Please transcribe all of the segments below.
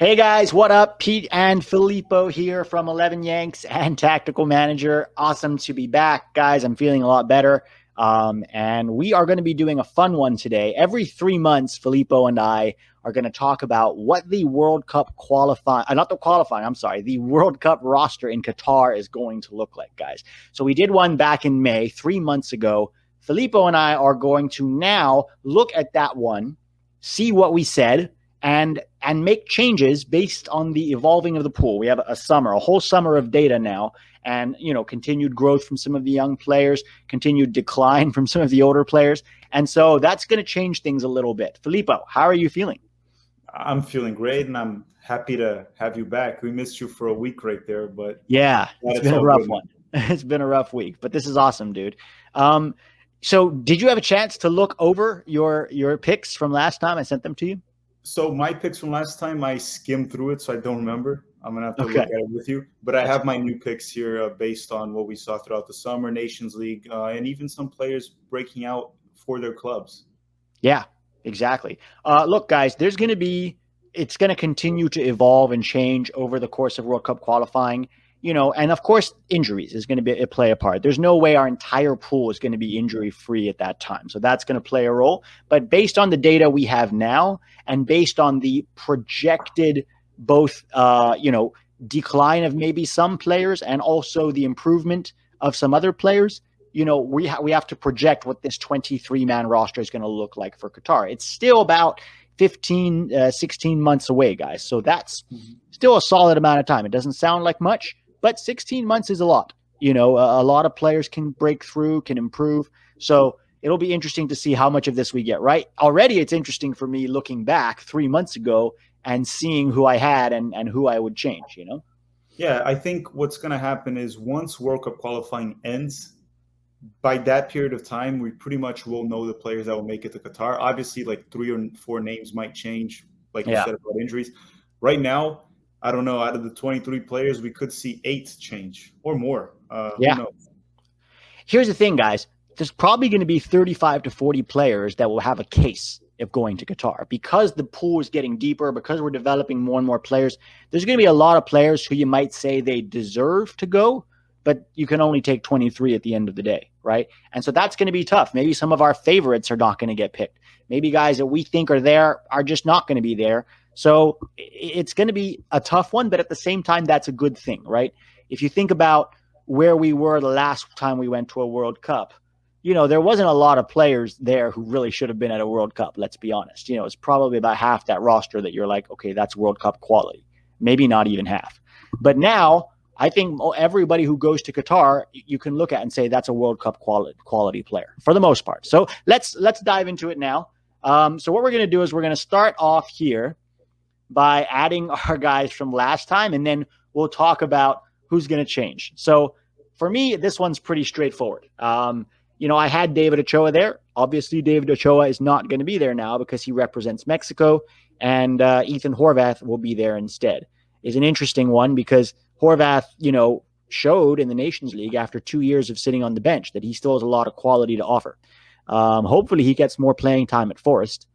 Hey guys, what up? Pete and Filippo here from 11 Yanks and Tactical Manager. Awesome to be back, guys. I'm feeling a lot better. And we are going to be doing a fun one today. Every 3 months, Filippo and I are going to talk about what the World Cup the World Cup roster in Qatar is going to look like, guys. So we did one back in May, 3 months ago. Filippo and I are going to now look at that one, see what we said, and make changes based on the evolving of the pool. We have a whole summer of data now, and continued growth from some of the young players, continued decline from some of the older players, and so that's going to change things a little bit. Filippo, how are you feeling? I'm feeling great, and I'm happy to have you back. We missed you for a week right there, but Yeah, it's been a all rough good one. It's been a rough week, but this is awesome, dude. So did you have a chance to look over your picks from last time I sent them to you? So my picks from last time, I skimmed through it, so I don't remember. I'm gonna have to Okay. look at it with you. But I That's have my new picks here based on what we saw throughout the summer, Nations League, and even some players breaking out for their clubs. Yeah, exactly. Look, guys, it's going to continue to evolve and change over the course of World Cup qualifying, and of course, injuries is going to play a part. There's no way our entire pool is going to be injury free at that time. So that's going to play a role. But based on the data we have now and based on the projected both, decline of maybe some players and also the improvement of some other players, we have to project what this 23-man roster is going to look like for Qatar. It's still about 16 months away, guys. So that's still a solid amount of time. It doesn't sound like much, but 16 months is a lot. A lot of players can break through, can improve. So it'll be interesting to see how much of this we get right. Already it's interesting for me looking back 3 months ago and seeing who I had and who I would change, Yeah, I think what's going to happen is once World Cup qualifying ends, by that period of time, we pretty much will know the players that will make it to Qatar. Obviously, like 3 or 4 names might change, like you Yeah. said about injuries. Right now, I don't know. Out of the 23 players, we could see 8 change or more. Who Yeah. knows? Here's the thing, guys. There's probably going to be 35 to 40 players that will have a case of going to Qatar because the pool is getting deeper, because we're developing more and more players. There's going to be a lot of players who you might say they deserve to go, but you can only take 23 at the end of the day, right? And so that's going to be tough. Maybe some of our favorites are not going to get picked. Maybe guys that we think are there are just not going to be there. So it's going to be a tough one, but at the same time, that's a good thing, right? If you think about where we were the last time we went to a World Cup, there wasn't a lot of players there who really should have been at a World Cup. Let's be honest. It's probably about half that roster that you're like, okay, that's World Cup quality. Maybe not even half. But now I think everybody who goes to Qatar, you can look at and say that's a World Cup quality player for the most part. So let's dive into it now. So what we're going to do is we're going to start off here by adding our guys from last time, and then we'll talk about who's going to change. So for me, this one's pretty straightforward. I had David Ochoa there. Obviously, David Ochoa is not going to be there now because he represents Mexico, and Ethan Horvath will be there instead. Is an interesting one because Horvath, showed in the Nations League after 2 years of sitting on the bench that he still has a lot of quality to offer. Hopefully, he gets more playing time at Forest.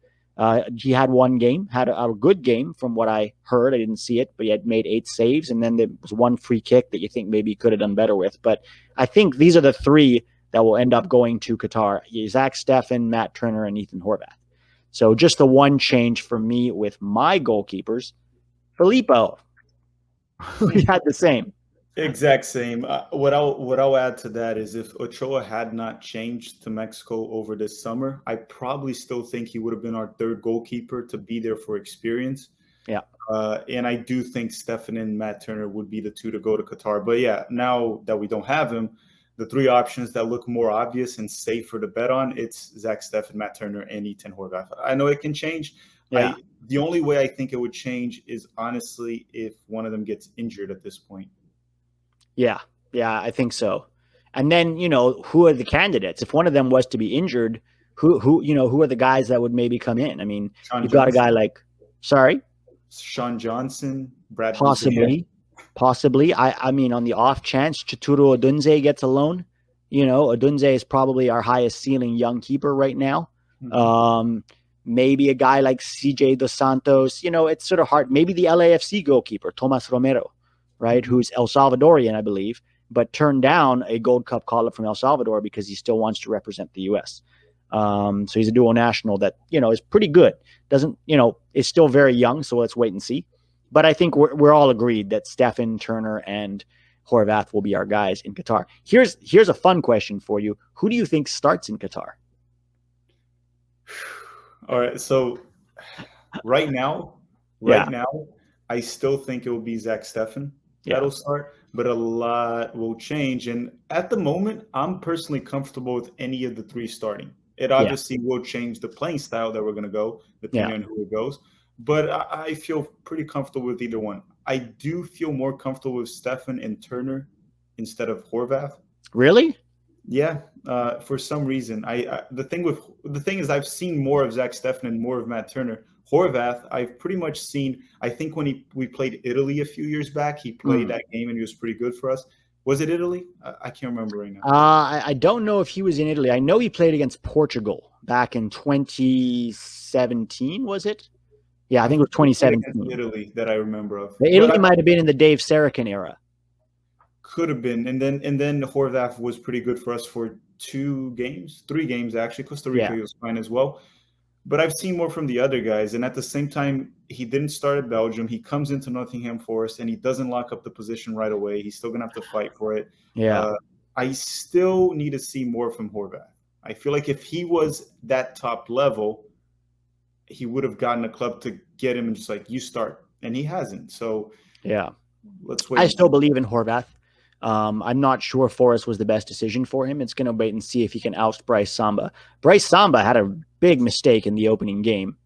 He had one game, had a good game from what I heard. I didn't see it, but he had made 8 saves, and then there was one free kick that you think maybe he could have done better with. But I think these are the 3 that will end up going to Qatar: Zach Steffen, Matt Turner, and Ethan Horvath. So just the one change for me with my goalkeepers. Filippo, we had the same. Exact same. What I'll add to that is if Ochoa had not changed to Mexico over this summer, I probably still think he would have been our 3rd goalkeeper to be there for experience. Yeah. And I do think Stefan and Matt Turner would be the 2 to go to Qatar. But yeah, now that we don't have him, the 3 options that look more obvious and safer to bet on, it's Zach Steffen, Matt Turner, and Ethan Horvath. I know it can change. Yeah. The only way I think it would change is honestly if one of them gets injured at this point. Yeah, I think so. And then, who are the candidates? If one of them was to be injured, who are the guys that would maybe come in? I mean, you've got a guy like, Sean Johnson, Brad. Possibly. I mean, on the off chance Chituro Odunze gets a loan, Odunze is probably our highest ceiling young keeper right now. maybe a guy like CJ Dos Santos. It's sort of hard. Maybe the LAFC goalkeeper, Tomas Romero, right, who's El Salvadorian, I believe, but turned down a Gold Cup call-up from El Salvador because he still wants to represent the U.S. So he's a dual national that, is pretty good. Doesn't, is still very young, so let's wait and see. But I think we're all agreed that Stefan, Turner, and Horvath will be our guys in Qatar. Here's a fun question for you. Who do you think starts in Qatar? All right, so right now, I still think it will be Zach Steffen that'll start, but a lot will change. And at the moment, I'm personally comfortable with any of the three starting. It obviously will change the playing style that we're going to go, depending on who it goes. But I feel pretty comfortable with either one. I do feel more comfortable with Steffen and Turner instead of Horvath. Really? Yeah, for some reason. The thing is I've seen more of Zach Steffen and more of Matt Turner. Horvath, I've pretty much seen. I think when we played Italy a few years back, he played that game and he was pretty good for us. Was it Italy? I can't remember right now. I don't know if he was in Italy. I know he played against Portugal back in 2017. Was it? Yeah, I think it was 2017. Italy that I remember of. Italy might have been in the Dave Sarachan era. Could have been, and then Horvath was pretty good for us for 3 games actually. Costa Rica was fine as well. But I've seen more from the other guys, and at the same time, he didn't start at Belgium. He comes into Nottingham Forest, and he doesn't lock up the position right away. He's still going to have to fight for it. Yeah. I still need to see more from Horvath. I feel like if he was that top level, he would have gotten a club to get him and just like, you start. And he hasn't. So, let's wait. I still believe in Horvath. I'm not sure Forest was the best decision for him. It's going to wait and see if he can oust Bryce Samba. Bryce Samba had a big mistake in the opening game,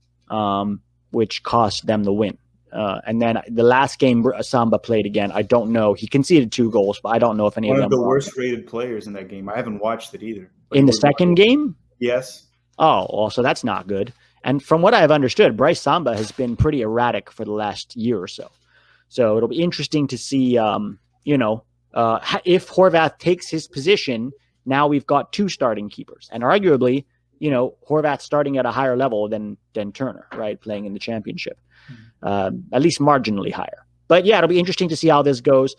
which cost them the win. And then the last game Samba played again, I don't know. He conceded 2 goals, but I don't know if any of them were the worst rated players in that game. I haven't watched it either. In the second game? Yes. Oh, well, so that's not good. And from what I've understood, Bryce Samba has been pretty erratic for the last year or so. So it'll be interesting to see, if Horvath takes his position. Now we've got 2 starting keepers, and arguably, Horvath starting at a higher level than Turner, right? Playing in the championship, at least marginally higher. But yeah, it'll be interesting to see how this goes.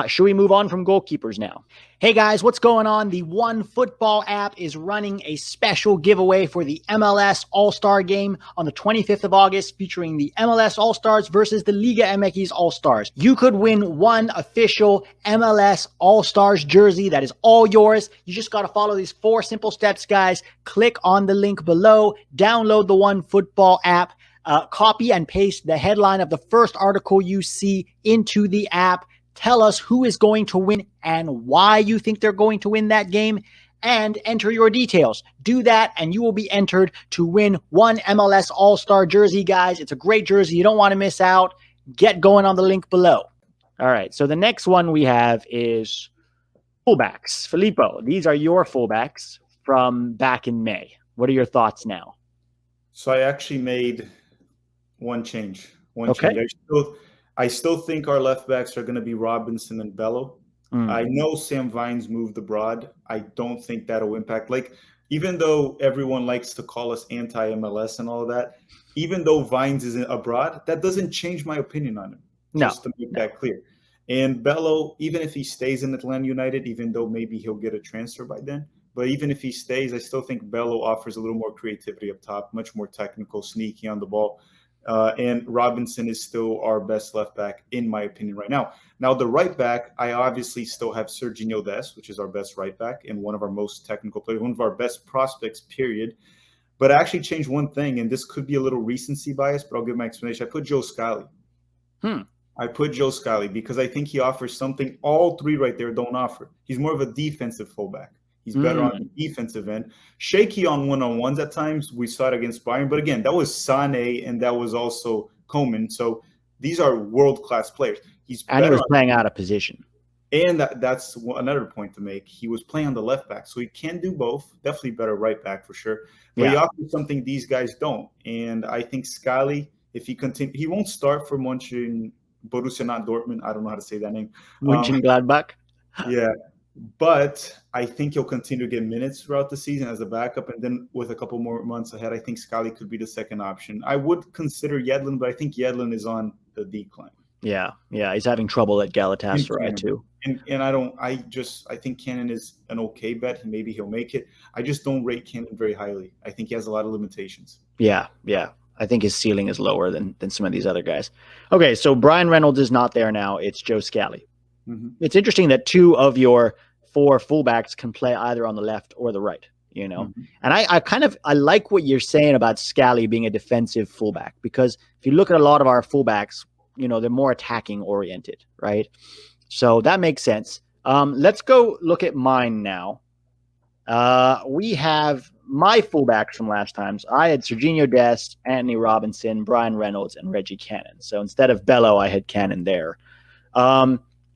Should we move on from goalkeepers now? Hey guys, what's going on? The One Football app is running a special giveaway for the MLS All-Star game on the 25th of August, featuring the MLS All-Stars versus the Liga MX All-Stars. You could win one official MLS All-Stars jersey that is all yours. You just got to follow these 4 simple steps, guys. Click on the link below, download the One Football app, copy and paste the headline of the first article you see into the app. Tell us who is going to win and why you think they're going to win that game, and enter your details. Do that, and you will be entered to win one MLS All-Star jersey, guys. It's a great jersey. You don't want to miss out. Get going on the link below. All right, so the next one we have is fullbacks. Filippo, these are your fullbacks from back in May. What are your thoughts now? So I actually made one change. Okay. I still think our left backs are going to be Robinson and Bello. I know Sam Vines moved abroad. I don't think that'll impact. Like, even though everyone likes to call us anti-MLS and all of that, even though Vines is abroad, that doesn't change my opinion on him. Just to make that clear. And Bello, even if he stays in Atlanta United, even though maybe he'll get a transfer by then, but even if he stays, I still think Bello offers a little more creativity up top, much more technical, sneaky on the ball. And Robinson is still our best left back, in my opinion, right now. Now, the right back, I obviously still have Sergino Dest, which is our best right back and one of our most technical players, one of our best prospects, period. But I actually changed one thing, and this could be a little recency bias, but I'll give my explanation. I put Joe Scally. I put Joe Scally because I think he offers something all 3 right there don't offer. He's more of a defensive fullback. He's better on the defensive end. Shaky on one-on-ones at times. We saw it against Bayern. But again, that was Sané and that was also Coman. So these are world-class players. He was playing out of position. And that's another point to make. He was playing on the left back. So he can do both. Definitely better right back for sure. But he offers something these guys don't. And I think Scally, if he continues, he won't start for Borussia, not Dortmund. I don't know how to say that name. Mönchengladbach. Yeah. But I think he'll continue to get minutes throughout the season as a backup. And then with a couple more months ahead, I think Scally could be the second option. I would consider Yedlin, but I think Yedlin is on the decline. Yeah. He's having trouble at Galatasaray too. And I think Cannon is an okay bet. Maybe he'll make it. I just don't rate Cannon very highly. I think he has a lot of limitations. Yeah. I think his ceiling is lower than some of these other guys. Okay, so Brian Reynolds is not there now. It's Joe Scally. Mm-hmm. It's interesting that 2 of your 4 fullbacks can play either on the left or the right, Mm-hmm. And I like what you're saying about Scally being a defensive fullback, because if you look at a lot of our fullbacks, they're more attacking oriented, right? So that makes sense. Let's go look at mine now. We have my fullbacks from last times. I had Sergino Dest, Anthony Robinson, Brian Reynolds, and Reggie Cannon. So instead of Bello, I had Cannon there.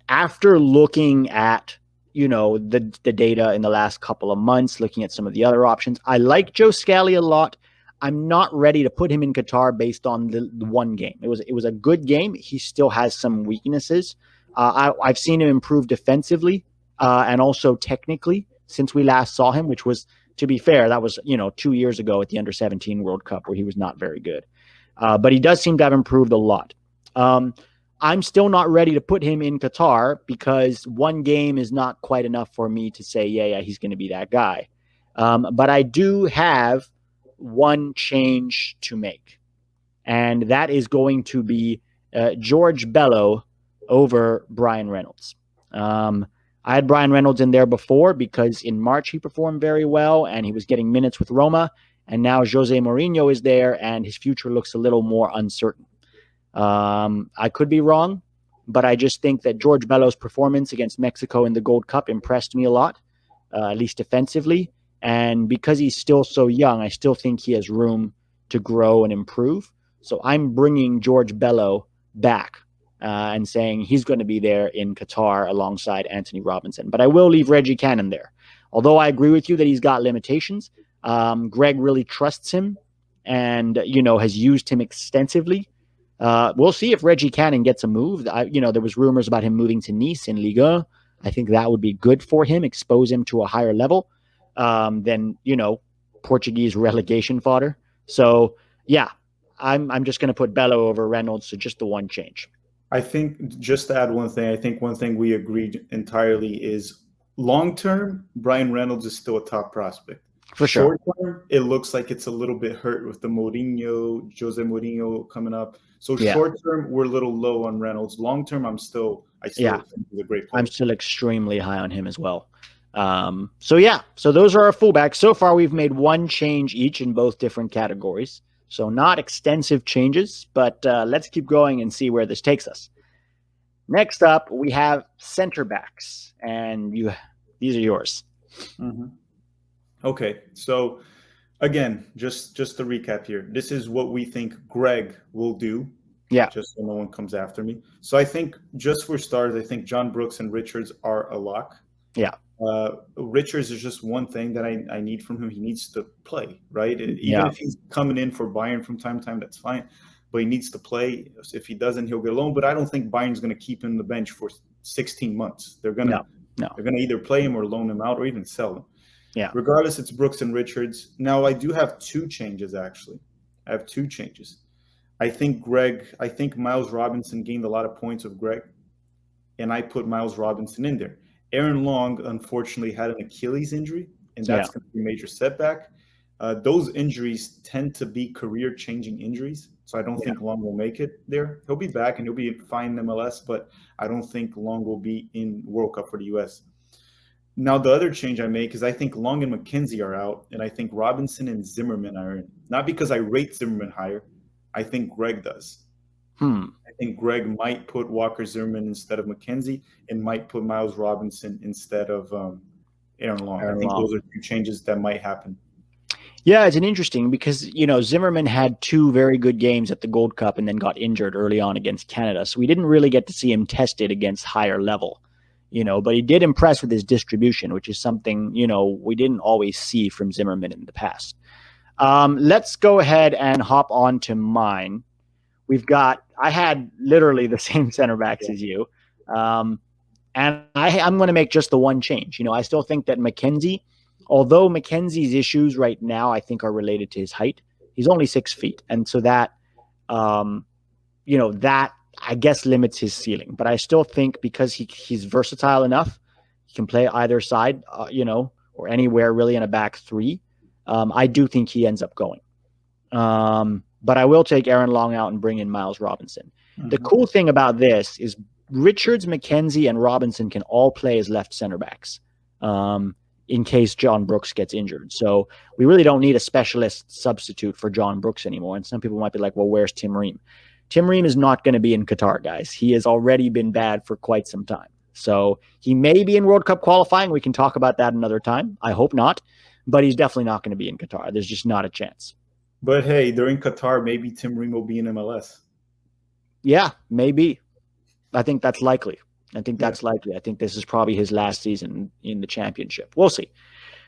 After looking at, the data in the last couple of months, looking at some of the other options, I like Joe Scally a lot. I'm not ready to put him in Qatar based on the one game. It was a good game. He still has some weaknesses. I've seen him improve defensively and also technically since we last saw him, which was, to be fair, that was 2 years ago at the Under-17 World Cup where he was not very good. But he does seem to have improved a lot. I'm still not ready to put him in Qatar because one game is not quite enough for me to say, yeah, he's going to be that guy. But I do have one change to make, and that is going to be George Bello over Brian Reynolds. I had Brian Reynolds in there before because in March he performed very well and he was getting minutes with Roma, and now Jose Mourinho is there and his future looks a little more uncertain. I could be wrong, but I just think that George Bello's performance against Mexico in the Gold Cup impressed me a lot, at least defensively. And because he's still so young, I still think he has room to grow and improve. So I'm bringing George Bello back and saying he's going to be there in Qatar alongside Anthony Robinson. But I will leave Reggie Cannon there. Although I agree with you that he's got limitations, Gregg really trusts him and, has used him extensively. We'll see if Reggie Cannon gets a move. There was rumors about him moving to Nice in Liga. I think that would be good for him, expose him to a higher level than, Portuguese relegation fodder. So, yeah, I'm just going to put Bello over Reynolds, so just the one change. I think, just to add one thing, I think one thing we agreed entirely is long-term, Brian Reynolds is still a top prospect. For sure. Short-term, it looks like it's a little bit hurt with the Jose Mourinho coming up. So short-term, we're a little low on Reynolds. Long-term, I still think he's a great player. I'm still extremely high on him as well. So those are our fullbacks. So far, we've made one change each in both different categories. So not extensive changes, but let's keep going and see where this takes us. Next up, we have center backs, and these are yours. Mm-hmm. Okay, so again, just to recap here, this is what we think Gregg will do. Yeah. Just so no one comes after me. So I think, just for starters, I think John Brooks and Richards are a lock. Yeah. Richards is just one thing that I need from him. He needs to play, right? Even if he's coming in for Bayern from time to time, that's fine. But he needs to play. If he doesn't, he'll get a loan. But I don't think Bayern's going to keep him on the bench for 16 months. They're going to either play him or loan him out or even sell him. Yeah. Regardless, it's Brooks and Richards. Now, I do have 2 changes, actually. I have 2 changes. I think Miles Robinson gained a lot of points of Gregg, and I put Miles Robinson in there. Aaron Long, unfortunately, had an Achilles injury, and that's going to be a major setback. Those injuries tend to be career-changing injuries, so I don't think Long will make it there. He'll be back, and he'll be fine in MLS, but I don't think Long will be in World Cup for the U.S. Now, the other change I make is I think Long and McKenzie are out, and I think Robinson and Zimmerman are in. Not because I rate Zimmerman higher. I think Gregg does. I think Gregg might put Walker Zimmerman instead of McKenzie and might put Miles Robinson instead of Aaron Long. Those are 2 changes that might happen. Yeah, it's an interesting because, Zimmerman had 2 very good games at the Gold Cup and then got injured early on against Canada. So we didn't really get to see him tested against higher level, but he did impress with his distribution, which is something, we didn't always see from Zimmerman in the past. Let's go ahead and hop on to mine. I had literally the same center backs as you. And I'm going to make just the one change. I still think that McKenzie, although McKenzie's issues right now, I think are related to his height. He's only 6 feet. And so that, that I guess limits his ceiling. But I still think because he's versatile enough, he can play either side, or anywhere really in a back three. I do think he ends up going. But I will take Aaron Long out and bring in Miles Robinson. Mm-hmm. The cool thing about this is Richards, McKenzie, and Robinson can all play as left center backs in case John Brooks gets injured. So we really don't need a specialist substitute for John Brooks anymore. And some people might be like, well, where's Tim Ream? Tim Ream is not going to be in Qatar, guys. He has already been bad for quite some time. So he may be in World Cup qualifying. We can talk about that another time. I hope not. But he's definitely not going to be in Qatar. There's just not a chance. But hey, during Qatar, maybe Tim Ream will be in MLS. Yeah, maybe. I think that's likely. I think this is probably his last season in the championship. We'll see.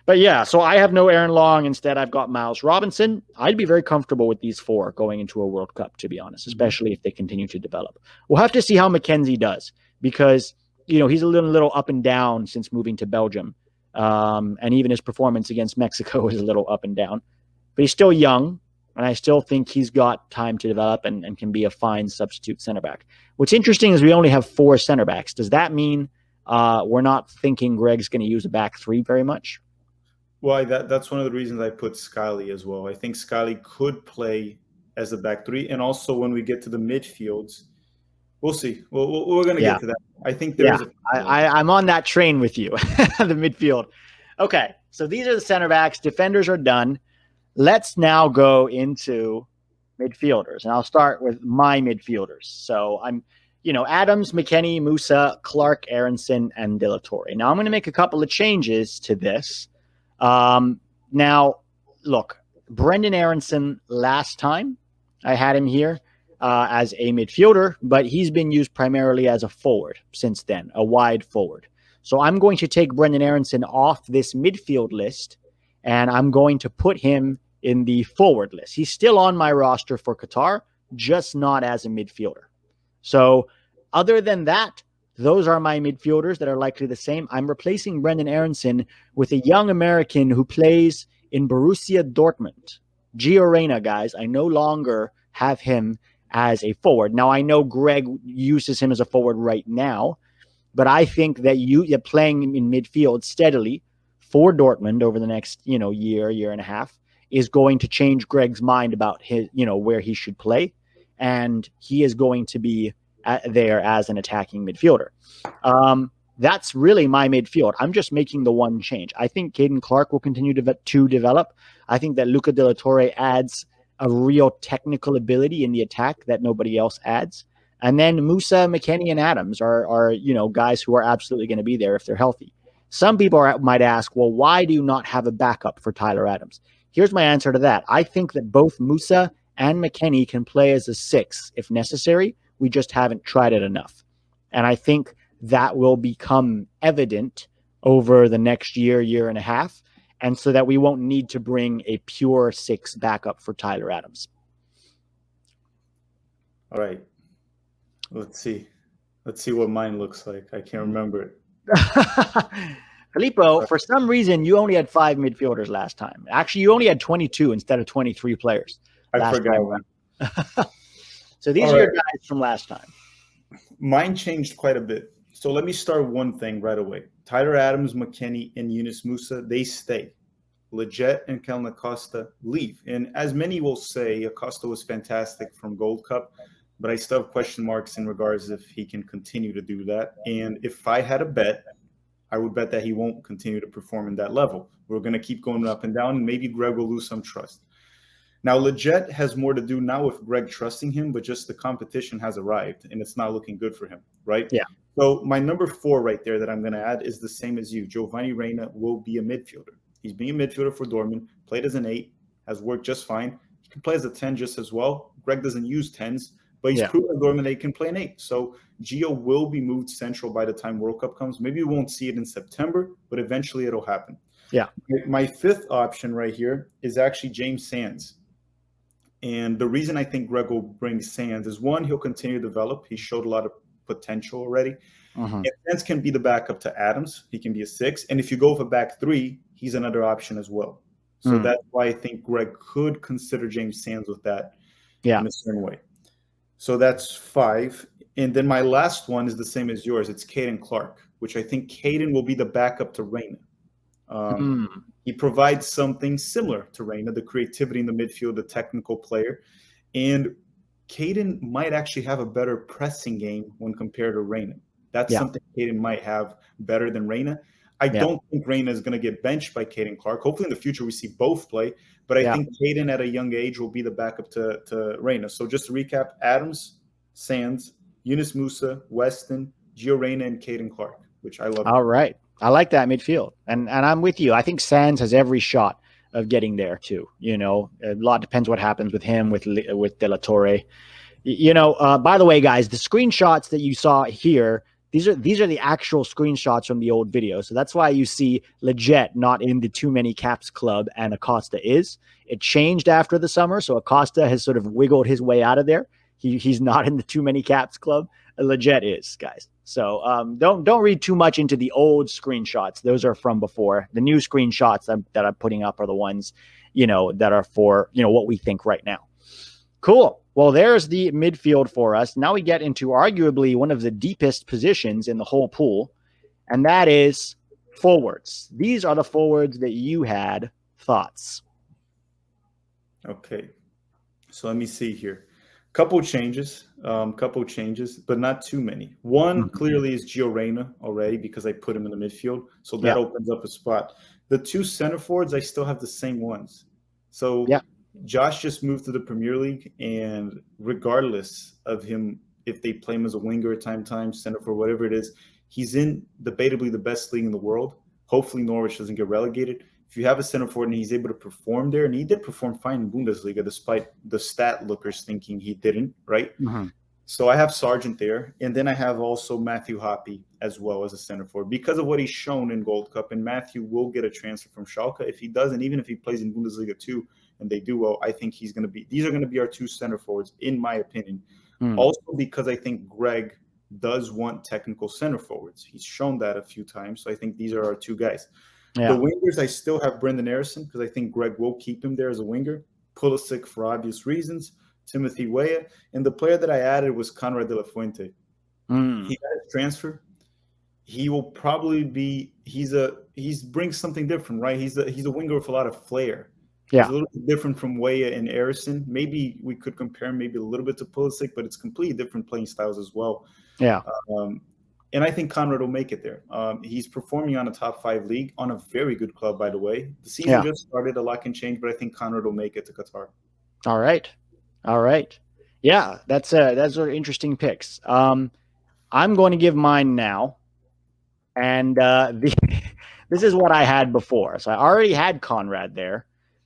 But yeah, so I have no Aaron Long. Instead, I've got Miles Robinson. I'd be very comfortable with these four going into a World Cup, to be honest, especially if they continue to develop. We'll have to see how McKenzie does because, he's a little up and down since moving to Belgium. And even his performance against Mexico is a little up and down. But he's still young, and I still think he's got time to develop and can be a fine substitute center back. What's interesting is we only have 4 center backs. Does that mean we're not thinking Gregg's going to use a back three very much? Well, that's one of the reasons I put Scully as well. I think Scully could play as a back three. And also when we get to the midfields, we'll see. We're going to get to that. I think there's I'm on that train with you, the midfield. Okay, so these are the center backs. Defenders are done. Let's now go into midfielders, and I'll start with my midfielders. So I'm, Adams, McKennie, Musa, Clark, Aronson, and De La Torre. Now I'm going to make a couple of changes to this. Now, look, Brendan Aronson last time I had him here as a midfielder, but he's been used primarily as a forward since then, a wide forward. So I'm going to take Brendan Aronson off this midfield list, and I'm going to put him in the forward list. He's still on my roster for Qatar, just not as a midfielder. So other than that, those are my midfielders that are likely the same. I'm replacing Brendan Aronson with a young American who plays in Borussia Dortmund. Gio Reyna, guys. I no longer have him as a forward. Now, I know Gregg uses him as a forward right now, but I think that you're playing him in midfield steadily for Dortmund over the next, year and a half is going to change Gregg's mind about his, where he should play. And he is going to be there as an attacking midfielder. That's really my midfield. I'm just making the one change. I think Caden Clark will continue to develop. I think that Luca De La Torre adds a real technical ability in the attack that nobody else adds. And then Musa, McKennie, and Adams are guys who are absolutely going to be there if they're healthy. Some people might ask, well, why do you not have a backup for Tyler Adams? Here's my answer to that. I think that both Musa and McKennie can play as a 6 if necessary. We just haven't tried it enough. And I think that will become evident over the next year and a half. And so that we won't need to bring a pure 6 backup for Tyler Adams. All right. Let's see what mine looks like. I can't remember it. Filippo, for some reason, you only had 5 midfielders last time. Actually, you only had 22 instead of 23 players. I forgot. So these are your guys from last time. Mine changed quite a bit. So let me start one thing right away. Tyler Adams, McKennie, and Yunus Musa, they stay. Leggett and Kellen Acosta leave. And as many will say, Acosta was fantastic from Gold Cup, but I still have question marks in regards if he can continue to do that. And if I had a bet, I would bet that he won't continue to perform in that level. We're going to keep going up and down, and maybe Gregg will lose some trust. Now, Leggett has more to do now with Gregg trusting him, but just the competition has arrived, and it's not looking good for him, right? Yeah. So my number 4 right there that I'm going to add is the same as you. Giovanni Reyna will be a midfielder. He's being a midfielder for Dortmund, played as an 8, has worked just fine. He can play as a 10 just as well. Gregg doesn't use 10s, but he's proven at Dortmund that he can play an 8. So Gio will be moved central by the time World Cup comes. Maybe we won't see it in September, but eventually it'll happen. Yeah. My 5th option right here is actually James Sands. And the reason I think Gregg will bring Sands is, one, he'll continue to develop. He showed a lot of potential already. Mhm. And Sands can be the backup to Adams. He can be a 6. And if you go with a back 3, he's another option as well. So Mm. that's why I think Gregg could consider James Sands with that Yeah. in a certain way. So that's 5. And then my last one is the same as yours. It's Caden Clark, which I think Caden will be the backup to Reyna. Mm. He provides something similar to Reyna, the creativity in the midfield, the technical player. And Caden might actually have a better pressing game when compared to Reyna. That's Yeah. something Caden might have better than Reyna. I Yeah. don't think Reyna is going to get benched by Caden Clark. Hopefully in the future we see both play, but I Yeah. think Caden at a young age will be the backup to Reyna. So just to recap, Adams, Sands, Yunus Musa, Weston, Gio Reyna, and Caden Clark, which I love. All right. I like that midfield. And I'm with you. I think Sands has every shot of getting there too. You know, a lot depends what happens with him, with De La Torre. You know, by the way, guys, the screenshots that you saw here, these are the actual screenshots from the old video. So that's why you see Leggett not in the Too Many Caps club and Acosta is. It changed after the summer, so Acosta has sort of wiggled his way out of there. He's not in the Too Many Caps club. Leggett is, guys. So don't read too much into the old screenshots. Those are from before. The new screenshots that I'm putting up are the ones, you know, that are for, you know, what we think right now. Cool. Well, there's the midfield for us. Now we get into arguably one of the deepest positions in the whole pool, and that is forwards. These are the forwards that you had thoughts. Okay. So let me see here. Couple changes, but not too many. One clearly is Gio Reyna already because I put him in the midfield. So that opens up a spot. The 2 center forwards, I still have the same ones. So Josh just moved to the Premier League, and regardless of him, if they play him as a winger at time, center for whatever it is, he's in debatably the best league in the world. Hopefully Norwich doesn't get relegated. If you have a center forward and he's able to perform there, and he did perform fine in Bundesliga despite the stat lookers thinking he didn't, right? Mm-hmm. So I have Sargent there, and then I have also Matthew Hoppe as well as a center forward because of what he's shown in Gold Cup, and Matthew will get a transfer from Schalke. If he doesn't, even if he plays in Bundesliga 2 and they do well, I think these are going to be our 2 center forwards, in my opinion. Also because I think Gregg does want technical center forwards. He's shown that a few times, so I think these are our 2 guys. The wingers, I still have Brendan Harrison because I think Gregg will keep him there as a winger. Pulisic for obvious reasons. Timothy Weah. And the player that I added was Conrad de la Fuente. He got his transfer. He will probably be he brings something different, right? He's a winger with a lot of flair. Yeah. He's a little bit different from Weah and Harrison. Maybe we could compare maybe a little bit to Pulisic, but it's completely different playing styles as well. Yeah. And I think Conrad will make it there. He's performing on a top 5 league on a very good club, by the way. The season just started. A lot can change, but I think Conrad will make it to Qatar. All right. Yeah, that's are interesting picks. I'm going to give mine now. And this is what I had before. So I already had Conrad there.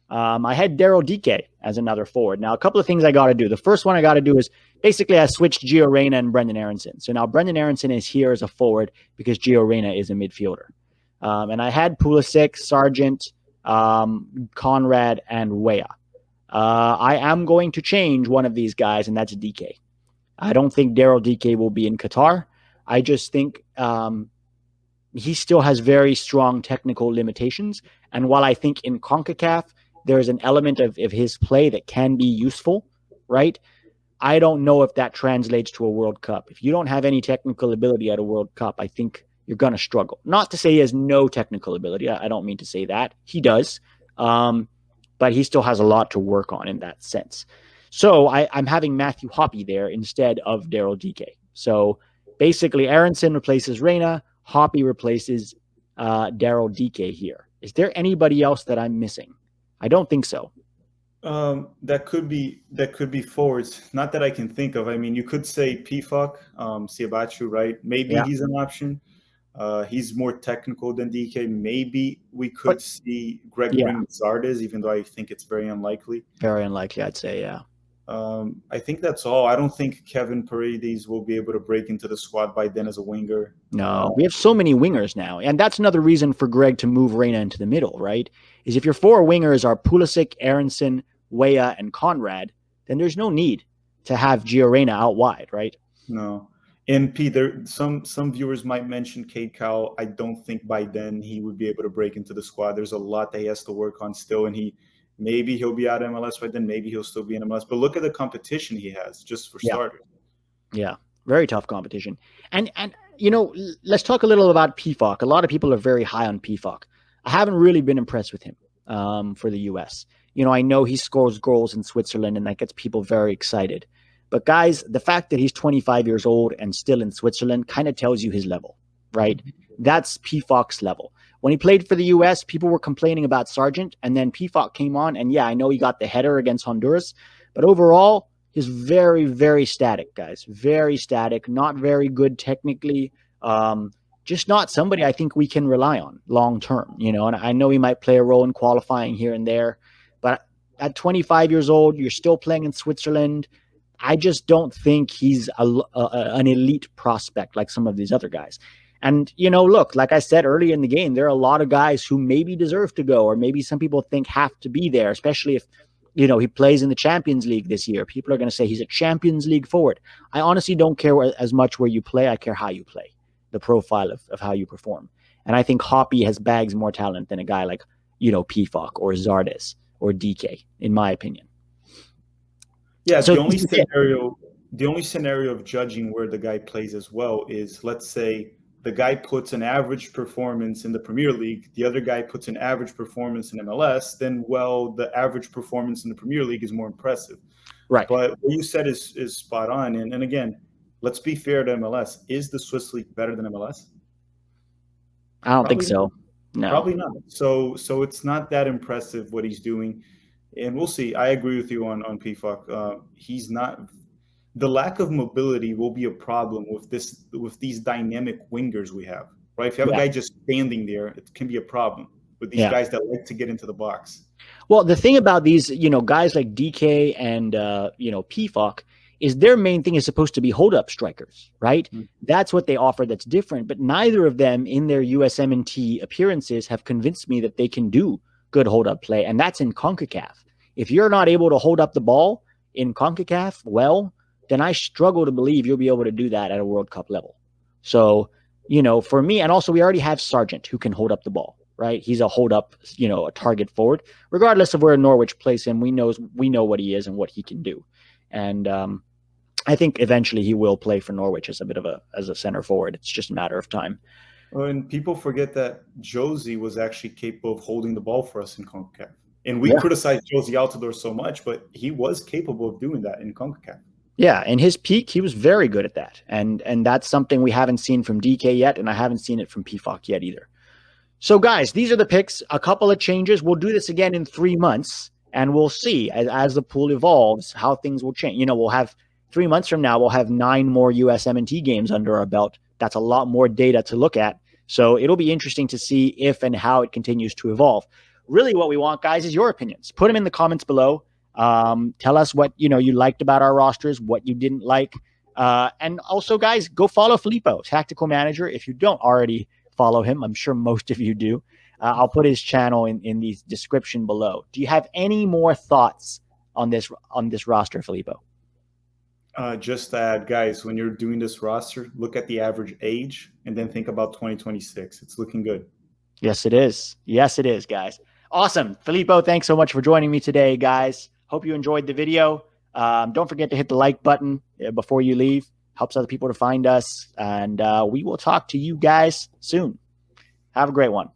I had Daryl Dike as another forward. Now, a couple of things I got to do. The first one I got to do is basically I switched Gio Reyna and Brendan Aronson. So now Brendan Aronson is here as a forward because Gio Reyna is a midfielder. And I had Pulisic, Sargent, Conrad, and Weah. I am going to change one of these guys, and that's DK. I don't think Daryl DK will be in Qatar. I just think he still has very strong technical limitations. And while I think in CONCACAF, there's an element of his play that can be useful, right? I don't know if that translates to a World Cup. If you don't have any technical ability at a World Cup, I think you're going to struggle. Not to say he has no technical ability. I don't mean to say that. He does. But he still has a lot to work on in that sense. So I'm having Matthew Hoppe there instead of Daryl DK. So basically, Aronson replaces Reyna. Hoppe replaces Daryl DK here. Is there anybody else that I'm missing? I don't think so. That could be forwards. Not that I can think of. I mean, you could say Pifok, Siabachu, right? Maybe he's an option. He's more technical than DK. Maybe we could see Gregg bring Zardes, even though I think it's very unlikely. Very unlikely, I'd say, yeah. I think that's all. I don't think Kevin Paredes will be able to break into the squad by then as a winger. No, we have so many wingers now. And that's another reason for Gregg to move Reyna into the middle, right? Is if your 4 wingers are Pulisic, Aronson, Weah, and Conrad, then there's no need to have Gio Reyna out wide, right? No. And Pete, there some viewers might mention Cade Cowell. I don't think by then he would be able to break into the squad. There's a lot that he has to work on still, and maybe he'll be out of MLS by then. Maybe he'll still be in MLS. But look at the competition he has, just for Yeah. starters. Yeah. Very tough competition. And let's talk a little about PFOC. A lot of people are very high on PFOC. I haven't really been impressed with him for the US. I know he scores goals in Switzerland, and that gets people very excited. But guys, the fact that he's 25 years old and still in Switzerland kind of tells you his level, right? That's PFOC's level. When he played for the US, people were complaining about Sargent, and then PFOC came on, and yeah, I know he got the header against Honduras, but overall, he's very, very static, guys. Very static, not very good technically. Just not somebody I think we can rely on long term, and I know he might play a role in qualifying here and there, but at 25 years old, you're still playing in Switzerland. I just don't think he's an elite prospect like some of these other guys. And, look, like I said earlier in the game, there are a lot of guys who maybe deserve to go, or maybe some people think have to be there, especially if, he plays in the Champions League this year. People are going to say he's a Champions League forward. I honestly don't care as much where you play. I care how you play, the profile of how you perform. And I think Hoppy has bags more talent than a guy like, PFOC or Zardes or DK, in my opinion. Yeah, so the only scenario of judging where the guy plays as well is, let's say the guy puts an average performance in the Premier League, the other guy puts an average performance in MLS, then, the average performance in the Premier League is more impressive. Right. But what you said is spot on. And again, let's be fair to MLS. Is the Swiss League better than MLS? I don't think so. No. Probably not. So it's not that impressive what he's doing. And we'll see. I agree with you on PFOC. He's not. The lack of mobility will be a problem with these dynamic wingers we have, right? If you have a guy just standing there, it can be a problem with these guys that like to get into the box. Well, the thing about these, guys like DK and PFOC is their main thing is supposed to be hold-up strikers, right? Mm-hmm. That's what they offer that's different. But neither of them in their USMNT appearances have convinced me that they can do good hold-up play, and that's in CONCACAF. If you're not able to hold up the ball in CONCACAF, then I struggle to believe you'll be able to do that at a World Cup level. So, for me, and also we already have Sargent who can hold up the ball, right? He's a hold-up, a target forward. Regardless of where Norwich plays him, we know what he is and what he can do. And I think eventually he will play for Norwich as a center forward. It's just a matter of time. And people forget that Josie was actually capable of holding the ball for us in CONCACAF. And we criticize Josie Altidore so much, but he was capable of doing that in CONCACAF. Yeah, in his peak, he was very good at that. And that's something we haven't seen from DK yet, and I haven't seen it from PFOC yet either. So, guys, these are the picks. A couple of changes. We'll do this again in 3 months, and we'll see as the pool evolves how things will change. We'll have 3 months from now, we'll have 9 more USMNT games under our belt. That's a lot more data to look at. So it'll be interesting to see if and how it continues to evolve. Really what we want, guys, is your opinions. Put them in the comments below. Tell us what you liked about our rosters, what you didn't like. And also, guys, go follow Filippo, Tactical Manager. If you don't already follow him, I'm sure most of you do. I'll put his channel in the description below. Do you have any more thoughts on this roster, Filippo? Just to add, guys, when you're doing this roster, look at the average age and then think about 2026. It's looking good. Yes, it is. Yes, it is, guys. Awesome. Filippo, thanks so much for joining me today, guys. Hope you enjoyed the video. Don't forget to hit the like button before you leave. Helps other people to find us. And we will talk to you guys soon. Have a great one.